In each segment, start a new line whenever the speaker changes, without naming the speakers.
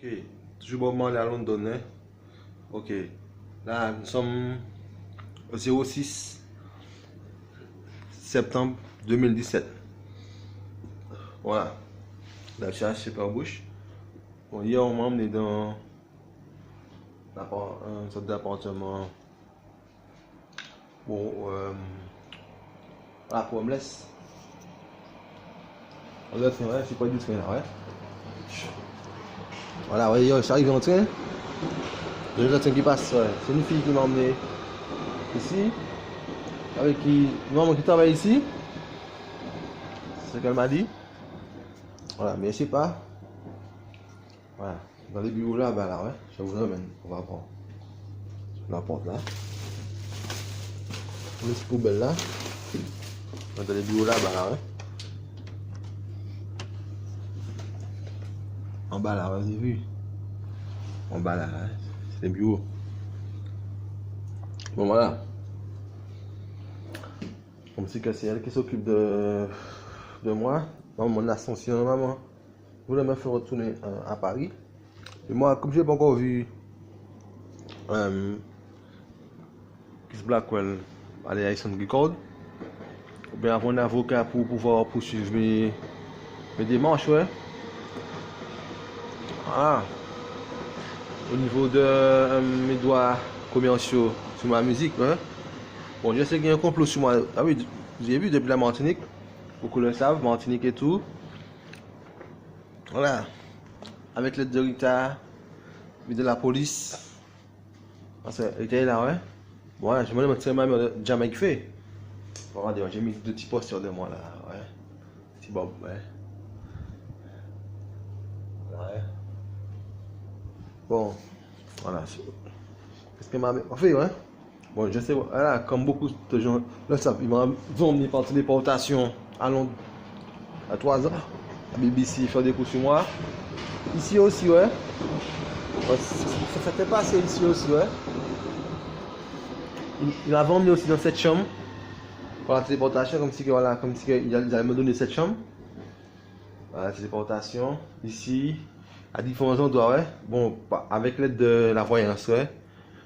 Ok, toujours Bob Marley à London, hein? Ok, là nous sommes au 06 septembre 2017. Voilà, la charge c'est par bouche. Bon, hier on m'a emmené dans une sorte d'appartement pour pour homeless. On a fait, ouais, c'est pas du train là, ouais. Voilà, ouais, j'arrive en train. J'ai le train qui passe, ouais. C'est une fille qui m'a emmené ici. Avec qui, maman qui travaille ici. C'est ce qu'elle m'a dit. Voilà, mais je sais pas. Voilà, dans les bureaux là, bah là, ouais. Je vous emmène, on va prendre la porte là. On laisse poubelle là. Dans les bureaux là, bah là, ouais. En bas là, vous avez vu? En bas là, ouais. C'est les bureaux. Bon, voilà. Comme c'est que c'est elle qui s'occupe de moi. Dans mon ascension, maman voulait me faire retourner à Paris. Et moi, comme je n'ai pas encore vu Chris Blackwell aller à Eastern Record, ou bien avoir un avocat pour pouvoir poursuivre mes démarches, ouais. Ah, au niveau de mes droits commerciaux sur ma musique, hein. Bon, je sais qu'il y a un complot sur moi. Ah oui, vous avez vu depuis la Martinique, beaucoup le savent, Martinique et tout. Voilà, avec l'aide de Rita, de la police. Parce que Rita est là, ouais. Bon, voilà, je me demande si ma mère de Jamaïque fait. Bon, regardez, j'ai mis deux petits posters de moi là, ouais. Petit Bob, ouais. Ouais. Bon, voilà. Qu'est-ce que ma mère a fait, ouais? Bon, je sais, voilà, comme beaucoup de gens le savent, ils m'ont emmené par téléportation à Londres à 3 ans. La BBC fait des coups sur moi. Ici aussi, ouais. Ça s'était passé ici aussi, ouais. Il m'avait emmené aussi dans cette chambre pour la téléportation, comme si il allait me donner cette chambre. Voilà, la téléportation, ici, à différents endroits, ouais. Bon, avec l'aide de la voyance, ouais.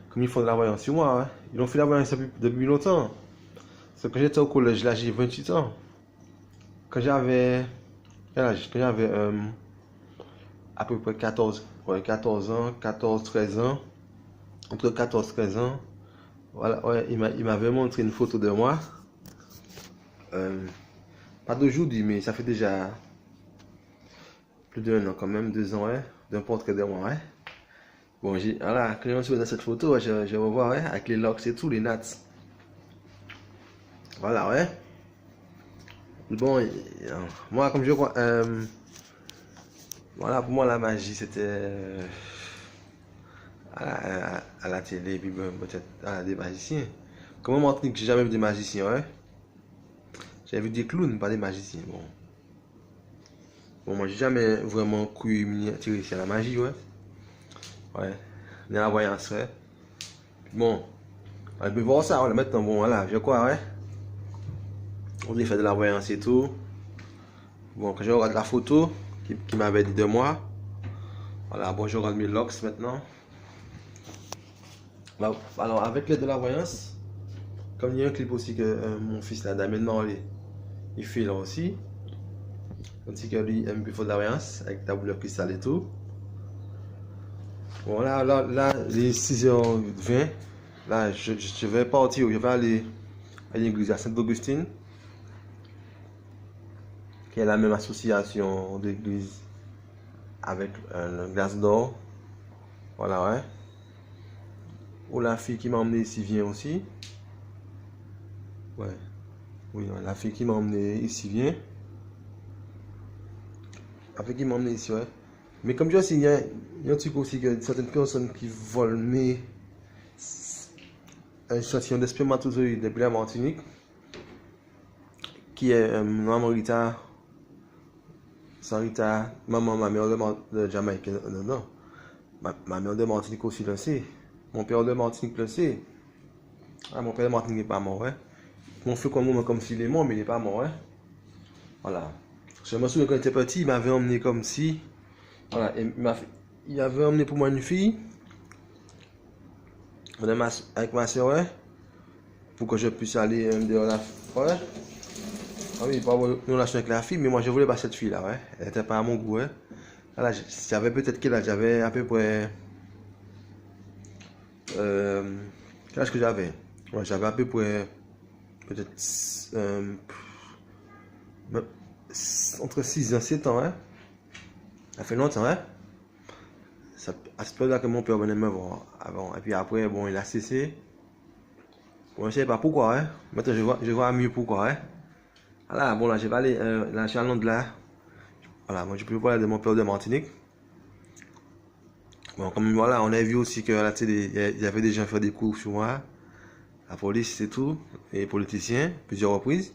Comme ils font de la voyance sur moi, ouais. Ils ont fait la voyance depuis longtemps. Parce que quand j'étais au collège, là, j'ai 28 ans. Quand j'avais à peu près 14 ans, 14, 13 ans, entre 14 et 13 ans, voilà, ouais, il m'avait montré une photo de moi. Pas d'aujourd'hui, mais ça fait déjà plus d'un an quand même, 2 ans, ouais, d'un portrait de moi, ouais. Bon, voilà, quand je suis dans cette photo, ouais, je revois, ouais, avec les locks et tout, les nats. Voilà, ouais. Bon, moi, comme je crois, voilà, pour moi, la magie, c'était à la télé, puis peut-être à des magiciens. Comme en Martinique, j'ai jamais vu des magiciens, ouais. J'ai vu des clowns, pas des magiciens, bon. Bon, moi, j'ai jamais vraiment cru m'y intéresser à la magie, ouais. Ouais, dans la voyance, ouais. Bon, on peut voir ça, voilà, maintenant, bon, voilà, je crois, ouais. On a fait de la voyance et tout. Bon, quand je regarde la photo qui m'avait dit de moi, voilà, bon, je regarde mes locks maintenant. Alors, avec l'aide de la voyance, comme il y a un clip aussi que mon fils là, Damien Marley, il fait là aussi. Comme si que lui aime plus faire de la voyance, avec ta boule cristal et tout. Bon, là, les 6h20, là, je vais partir, je vais aller à l'église à Saint-Augustine, qui est la même association d'église avec le glace d'or. Voilà, ouais. Ou la fille qui m'a emmené ici vient aussi. Ouais. Oui, la fille qui m'a emmené ici vient. La fille qui m'a emmené ici, ouais. Mais comme je dis, il y a un truc aussi que certaines personnes qui volent mes échantillons de spermatozoïdes depuis la Martinique, qui est maman Rita, sans Rita, maman, ma mère de Jamaïque, non. Ma mère de Martinique aussi le sait. Mon père de Martinique le sait. Ah, mon père de Martinique n'est pas mort, ouais. Mon frère comme s'il est mort, mais il n'est pas mort, ouais. Voilà. Je me souviens quand j'étais petit, il m'avait emmené comme si. Voilà, il avait emmené pour moi une fille. Avec ma soeur, ouais, pour que je puisse aller dehors la ouais. Ah oui, pas une relation avec la fille, mais moi je voulais pas cette fille là, ouais. Elle était pas à mon goût, ouais. Voilà, j'avais peut-être quel âge? J'avais à peu près. Quel âge que j'avais? Ouais, j'avais à peu près. Peut-être. Entre 6 et 7 ans, hein. Ça fait longtemps, hein. À ce point-là que mon père venait me voir avant. Et puis après, bon, il a cessé. Bon, je ne sais pas pourquoi, hein. Maintenant, je vois mieux pourquoi, hein. Voilà, bon, là, je vais aller. Là, je suis à Londres, là. Voilà, moi, je peux parler de mon père de Martinique. Bon, comme voilà, on a vu aussi que à la télé, il y avait des gens qui faisaient des coups sur moi. La police, c'est tout. Et les politiciens, plusieurs reprises.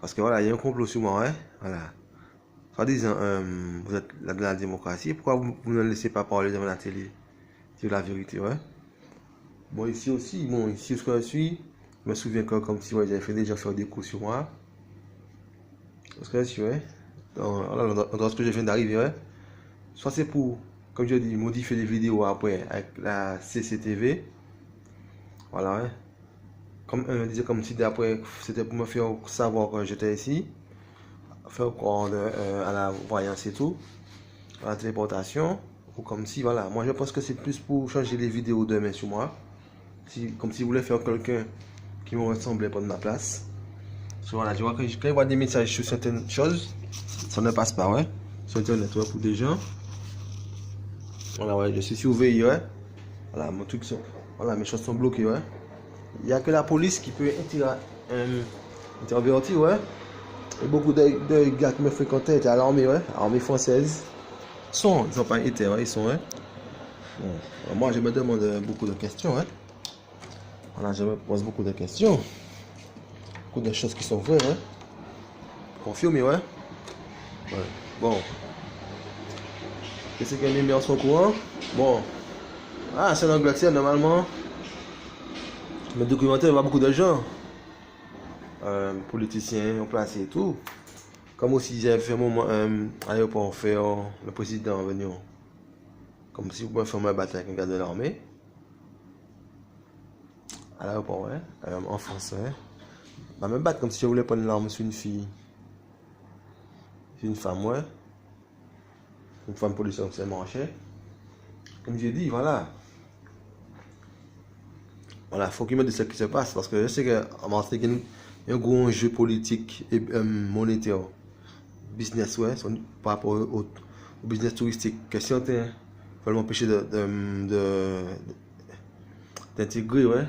Parce que voilà, il y a un complot sur moi, hein. Voilà. Soit disant, vous êtes là dans la démocratie, pourquoi vous ne laissez pas parler devant la télé? C'est la vérité, ouais. Bon, ici aussi, bon, ici où je suis, je me souviens que comme si ouais, j'avais fait déjà faire des coups sur moi. Parce que je suis, ouais. Dans ce que je viens d'arriver, ouais. Soit c'est pour, comme je dis, modifier les vidéos après avec la CCTV. Voilà, ouais. Comme me disait comme si d'après c'était pour me faire savoir que j'étais ici. Faire croire à la voyance et tout. À la téléportation. Ou comme si, voilà. Moi je pense que c'est plus pour changer les vidéos demain sur moi. Comme si vous voulez faire quelqu'un qui me ressemblait pas de ma place. Voilà, je vois que quand je vois des messages sur certaines choses, ça ne passe pas, ouais. Sur internet, ouais, pour des gens. Voilà, ouais, je suis surveillé, ouais. Voilà, mon truc, voilà, mes choses sont bloquées, ouais. Il n'y a que la police qui peut intervertir, ouais. Et beaucoup de gars qui me fréquentaient étaient à l'armée, ouais. Armée française. Ils n'ont pas été, ouais, ils sont, ouais. Bon, moi, je me demande beaucoup de questions, hein. Voilà, je me pose beaucoup de questions. Beaucoup de choses qui sont vraies, hein. Confirmé, ouais. Ouais. Bon. Qu'est-ce que les médias sont au courant? Bon. Ah, c'est en Angleterre, normalement. Mais documentaire, il y a beaucoup de gens. Politiciens ont placé et tout. Comme aussi j'ai fait un moment à l'aéroport, faire le président venir. Comme si vous pouvez faire ma bataille avec un gars de l'armée. À l'aéroport, ouais. En France, ouais. Bah, me battre comme si je voulais prendre l'arme sur une fille. Sur une femme, ouais. Une femme policière, c'est marché. Comme j'ai dit, voilà. Voilà, il faut qu'il me dise ce qui se passe. Parce que je sais qu'en Martinique, il y a un gros enjeu politique et monétaire. Business, ouais. Par rapport au business touristique. Que si on veut m'empêcher d'intégrer, ouais.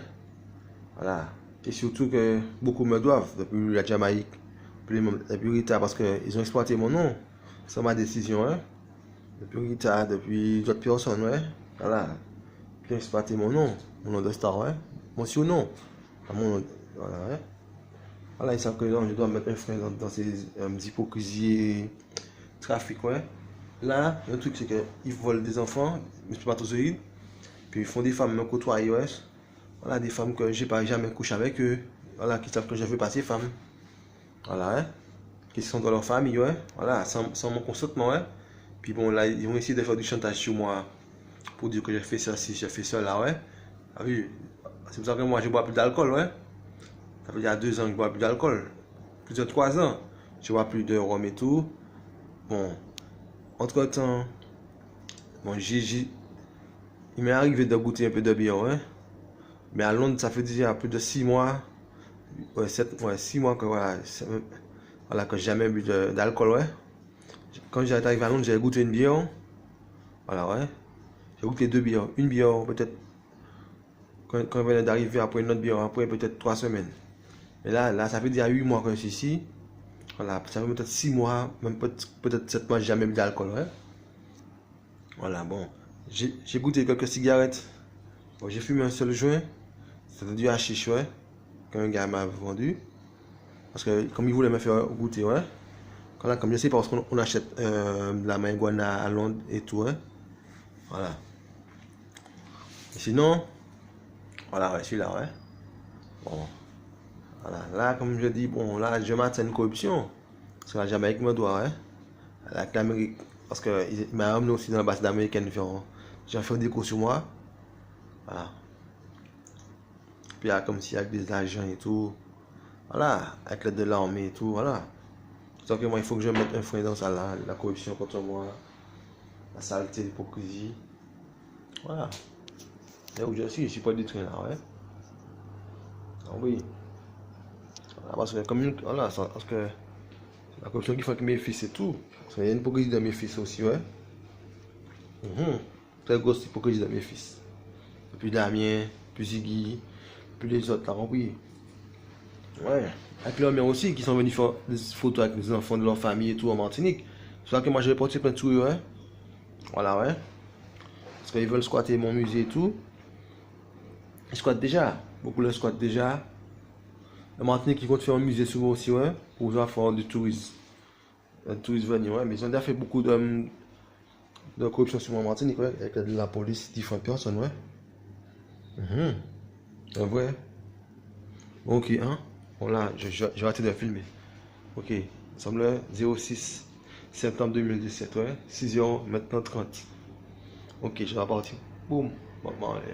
Voilà. Et surtout que beaucoup me doivent depuis la Jamaïque, depuis Rita, parce qu'ils ont exploité mon nom. C'est ma décision, hein. Depuis Rita, depuis d'autres personnes, ouais. Voilà. Ils ont exploité mon nom de star, ouais. Mon surnom. Mon nom, voilà, ouais. Voilà, ils savent que je dois mettre un frein dans ces hypocrisies trafic, ouais. Là, le truc, c'est qu'ils volent des enfants, des spermatozoïdes, puis ils font des femmes me côtoyer, ouais. Voilà, des femmes que j'ai pas jamais couché avec eux. Voilà, qui savent que je veux pas ces femmes. Voilà, hein. Qui sont dans leur famille, ouais. Voilà, sans mon consentement, ouais. Puis bon, là, ils vont essayer de faire du chantage sur moi pour dire que j'ai fait ça, si j'ai fait ça, là, ouais. Ah oui, c'est pour ça que moi, je bois plus d'alcool, ouais. Ça fait il y a 2 ans que je bois plus d'alcool. Plus de 3 ans. Je bois plus de rhum et tout. Bon, entre-temps, bon, il m'est arrivé de goûter un peu de bière, ouais. Mais à Londres, ça fait déjà plus de 6 mois. Ouais, 6 mois que voilà, voilà que j'ai jamais bu d'alcool, ouais. Quand j'étais arrivé à Londres, j'ai goûté une bière. Voilà, ouais. J'ai goûté 2 bières. Une bière, peut-être, quand je venais d'arriver, après une autre bière, après peut-être 3 semaines. Et là, ça fait déjà 8 mois que je suis ici. Voilà, ça fait peut-être 6 mois, même peut-être 7 mois, j'ai jamais bu d'alcool, ouais. Voilà, bon. J'ai goûté quelques cigarettes. Bon, j'ai fumé un seul joint. C'était du hashish, ouais. Qu'un gars m'a vendu. Parce que comme il voulait me faire goûter, ouais. Comme je sais pas, parce qu'on achète de la marijuana à Londres et tout, hein. Voilà. Et sinon, voilà, ouais, celui-là, ouais. Bon. Voilà. Là, comme je dis, bon, là, je m'attends à une corruption. Parce que la Jamaïque me doit, hein. Avec l'Amérique, Parce que il m'a amené aussi dans l'ambassade américaine. J'ai fait des cours sur moi. Voilà. Puis comme si avec des agents et tout. Voilà. Avec l'aide de l'armée et tout. Voilà. Donc moi, il faut que je mette un frein dans ça là. La corruption contre moi. La saleté, l'hypocrisie. Voilà. Et où je suis pas du tout là, ouais. Ah oui. Voilà, parce que comme voilà, parce que la corruption qui fait que mes fils et tout. Parce qu'il y a une hypocrisie de mes fils aussi, ouais. Très grosse hypocrisie de mes fils. Et puis Damien, puis Ziggy, puis les autres, t'as compris? Ouais. Avec leurs mères aussi qui sont venus faire des photos avec les enfants de leur famille et tout en Martinique. C'est ça que moi j'ai porté plein de trucs, ouais. Voilà, ouais. Parce qu'ils veulent squatter mon musée et tout. Ils squattent déjà. Beaucoup le squattent déjà. La Martinique, ils comptent faire un musée souvent aussi, ouais. Pour faire du tourisme. Un tourisme venir, ouais. Mais ils ont déjà fait beaucoup de corruption sur la Martinique, ouais. Avec la police, différentes personnes, ouais. C'est vrai. Ok, hein. Bon là, je vais arrêter de filmer. Ok. Nous sommes le 06 septembre 2017, ouais. 6h maintenant 30. Ok, je vais partir. Boum. Bon, bon, allez.